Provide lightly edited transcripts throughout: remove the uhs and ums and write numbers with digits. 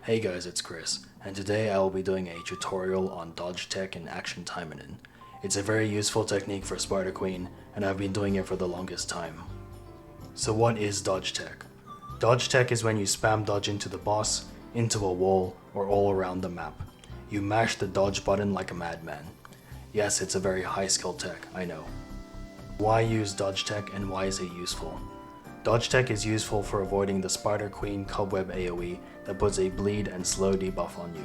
Hey guys, it's Chris, and today I will be doing a tutorial on dodge tech in Action Taimanin. It's a very useful technique for Spider Queen, and I've been doing it for the longest time. So what is dodge tech? Dodge tech is when you spam dodge into the boss, into a wall, or all around the map. You mash the dodge button like a madman. Yes, it's a very high skill tech, I know. Why use dodge tech and why is it useful? Dodge tech is useful for avoiding the Spider Queen cobweb AoE that puts a bleed and slow debuff on you.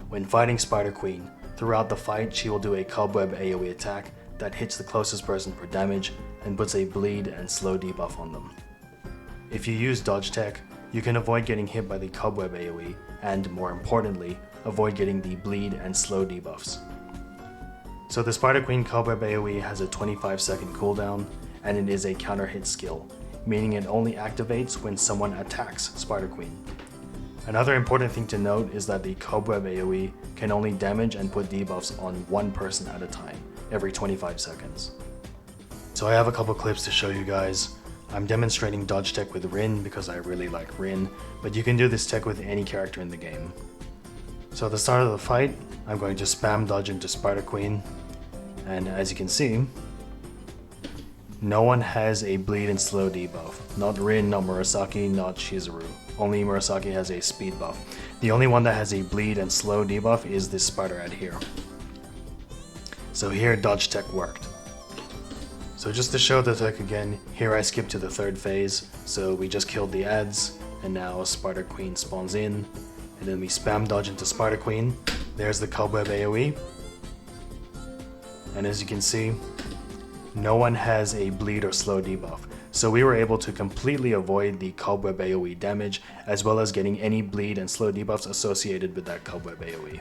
When fighting Spider Queen, throughout the fight she will do a cobweb AoE attack that hits the closest person for damage and puts a bleed and slow debuff on them. If you use dodge tech, you can avoid getting hit by the cobweb AoE and, more importantly, avoid getting the bleed and slow debuffs. So the Spider Queen cobweb AoE has a 25-second cooldown and it is a counter hit skill, meaning it only activates when someone attacks Spider Queen. Another important thing to note is that the cobweb AoE can only damage and put debuffs on one person at a time, every 25 seconds. So I have a couple clips to show you guys. I'm demonstrating dodge tech with Rin because I really like Rin, but you can do this tech with any character in the game. So at the start of the fight, I'm going to spam dodge into Spider Queen, and as you can see, no one has a bleed and slow debuff. Not Rin, not Murasaki, not Shizuru. Only Murasaki has a speed buff. The only one that has a bleed and slow debuff is this spider right here. So here dodge tech worked. So just to show the tech again, here I skipped to the third phase. So we just killed the ads, and now Spider Queen spawns in, and then we spam dodge into Spider Queen. There's the cobweb AoE. And as you can see, no one has a bleed or slow debuff, so we were able to completely avoid the cobweb AoE damage, as well as getting any bleed and slow debuffs associated with that cobweb AoE.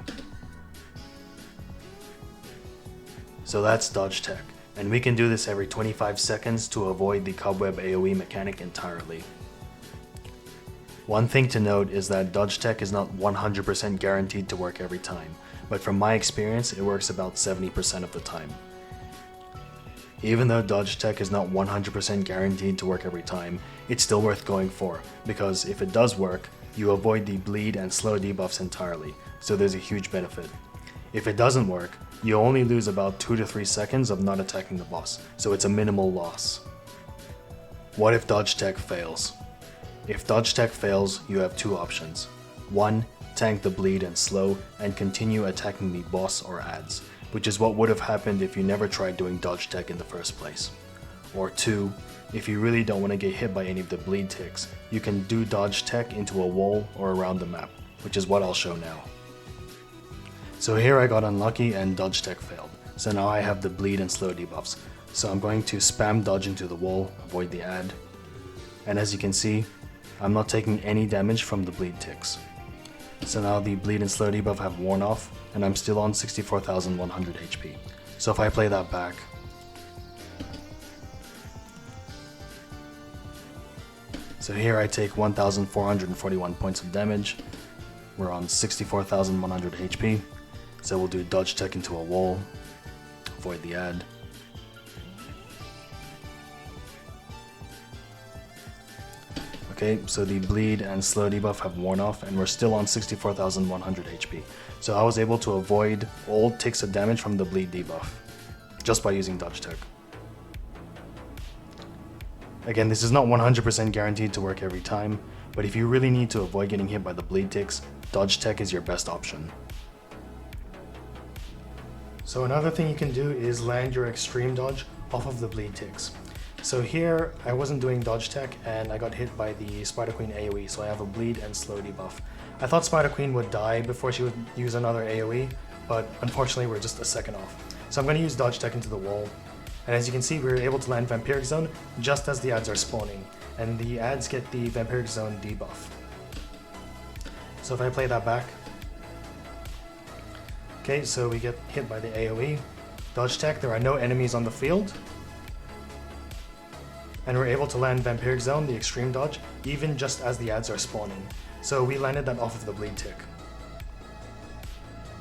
So that's dodge tech, and we can do this every 25 seconds to avoid the cobweb AoE mechanic entirely. One thing to note is that dodge tech is not 100% guaranteed to work every time, but from my experience it works about 70% of the time. Even though dodge tech is not 100% guaranteed to work every time, it's still worth going for, because if it does work, you avoid the bleed and slow debuffs entirely, so there's a huge benefit. If it doesn't work, you only lose about 2 to 3 seconds of not attacking the boss, so it's a minimal loss. What if dodge tech fails? If dodge tech fails, you have two options. 1. Tank the bleed and slow, and continue attacking the boss or ads, which is what would have happened if you never tried doing dodge tech in the first place. Or 2, if you really don't want to get hit by any of the bleed ticks, you can do dodge tech into a wall or around the map, which is what I'll show now. So here I got unlucky and dodge tech failed, so now I have the bleed and slow debuffs, so I'm going to spam dodge into the wall, avoid the ad, and as you can see, I'm not taking any damage from the bleed ticks. So now the bleed and slow debuff have worn off, and I'm still on 64,100 HP. So if I play that back, so here I take 1,441 points of damage. We're on 64,100 HP. So we'll do dodge tech into a wall, avoid the ad. Okay, so the bleed and slow debuff have worn off and we're still on 64,100 HP. So I was able to avoid all ticks of damage from the bleed debuff, just by using dodge tech. Again, this is not 100% guaranteed to work every time, but if you really need to avoid getting hit by the bleed ticks, dodge tech is your best option. So another thing you can do is land your extreme dodge off of the bleed ticks. So here, I wasn't doing dodge tech and I got hit by the Spider Queen AoE, so I have a bleed and slow debuff. I thought Spider Queen would die before she would use another AoE, but unfortunately we're just a second off. So I'm going to use dodge tech into the wall, and as you can see we were able to land Vampiric Zone just as the ads are spawning, and the ads get the Vampiric Zone debuff. So if I play that back, okay, so we get hit by the AoE, dodge tech, there are no enemies on the field, and we're able to land Vampiric Zone, the extreme dodge, even just as the ads are spawning. So we landed that off of the bleed tick.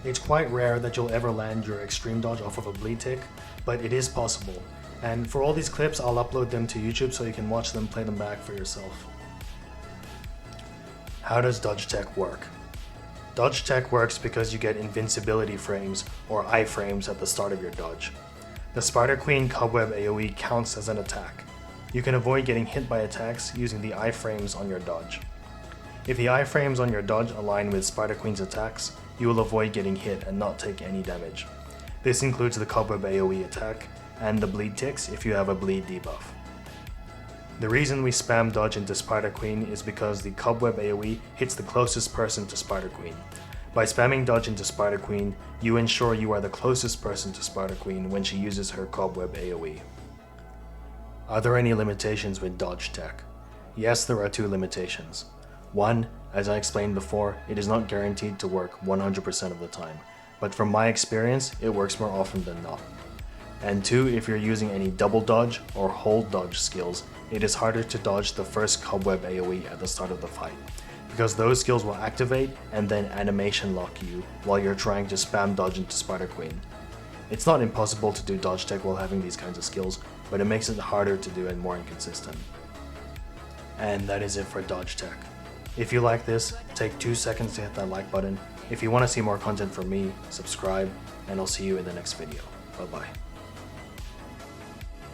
It's quite rare that you'll ever land your extreme dodge off of a bleed tick, but it is possible. And for all these clips, I'll upload them to YouTube so you can watch them, play them back for yourself. How does dodge tech work? Dodge tech works because you get invincibility frames or iframes at the start of your dodge. The Spider Queen Cobweb AoE counts as an attack. You can avoid getting hit by attacks using the iframes on your dodge. If the iframes on your dodge align with Spider Queen's attacks, you will avoid getting hit and not take any damage. This includes the Cobweb AoE attack and the bleed ticks if you have a bleed debuff. The reason we spam dodge into Spider Queen is because the Cobweb AoE hits the closest person to Spider Queen. By spamming dodge into Spider Queen, you ensure you are the closest person to Spider Queen when she uses her Cobweb AoE. Are there any limitations with dodge tech? Yes, there are two limitations. One, as I explained before, it is not guaranteed to work 100% of the time, but from my experience, it works more often than not. And two, if you're using any double dodge or hold dodge skills, it is harder to dodge the first Cobweb AoE at the start of the fight, because those skills will activate and then animation lock you while you're trying to spam dodge into Spider Queen. It's not impossible to do dodge tech while having these kinds of skills, but it makes it harder to do and more inconsistent. And that is it for dodge tech. If you like this, take 2 seconds to hit that like button. If you want to see more content from me, subscribe, and I'll see you in the next video. Bye bye.